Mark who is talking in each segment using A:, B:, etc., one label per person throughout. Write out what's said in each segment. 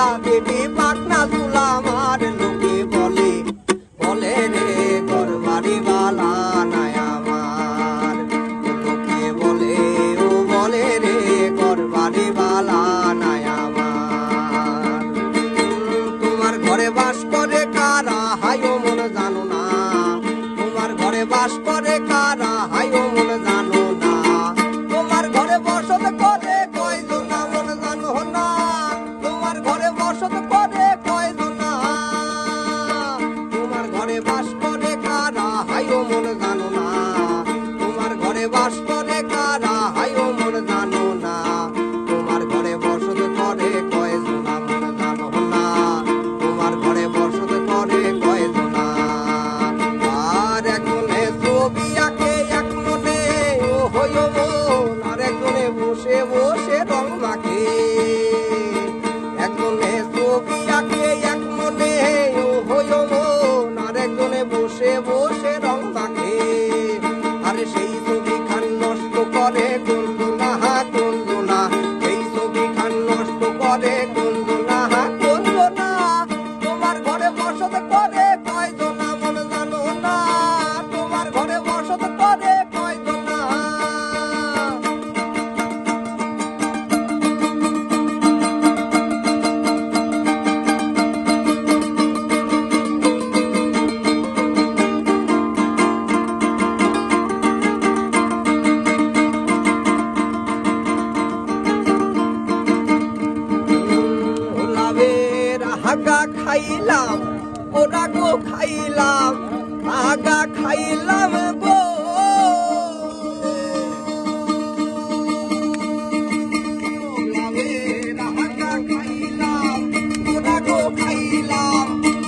A: দিয়া দেবী পাকনা তুলা আমার লোকে বলে বলে রে ঘর বাড়ি বালা নাই আমার লোকে বলে ও বলে রে ঘর বাড়ি বালা নাই আমার তোমার ঘরে বাস করে কারা হাইও মন জানো না তোমার ঘরে বাস করে কারা হাইও মন জানো না তোমার ঘরে বসত করে কয়জন মন জানো না তোমার ঘরে বসত করে কয়জন তোমার ঘরে বাস করে কারা হাইও মন জানো না তোমার ঘরে বাস করে কারা হাইও মন জানো না তোমার ঘরে বসত করে কয়জন মন জানো না তোমার ঘরে বসত করে কয়জন আর একজনে ছবি আঁকে এক মনে ও হইও মন আর একজনে বসে বসে রং মাখে একজনে ছবি আঁকে এক মনে ও হইও মন আর একজনে বসে বসে রং মাখে আরে সেই ছবি খান নষ্ট করে কুন্দনা কুন্দনা সেই ছবি খান নষ্ট করে কুন্দনা কুন্দনা তোমার ঘরে বসত করে কয়জন মন জানো না তোমার ঘরে বসত করে কয়জন আগা খাইলাম ওরা গো খাইলাম আগা খাইলাম গো আগা খাইলাম ওরা গো খাইলাম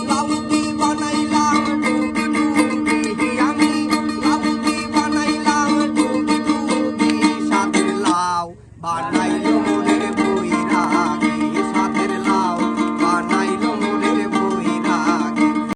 A: লাউদি বানাইলাম ডুবি আমি লাউদি বানাইলাম ডুবি সাথে লাউ বানাই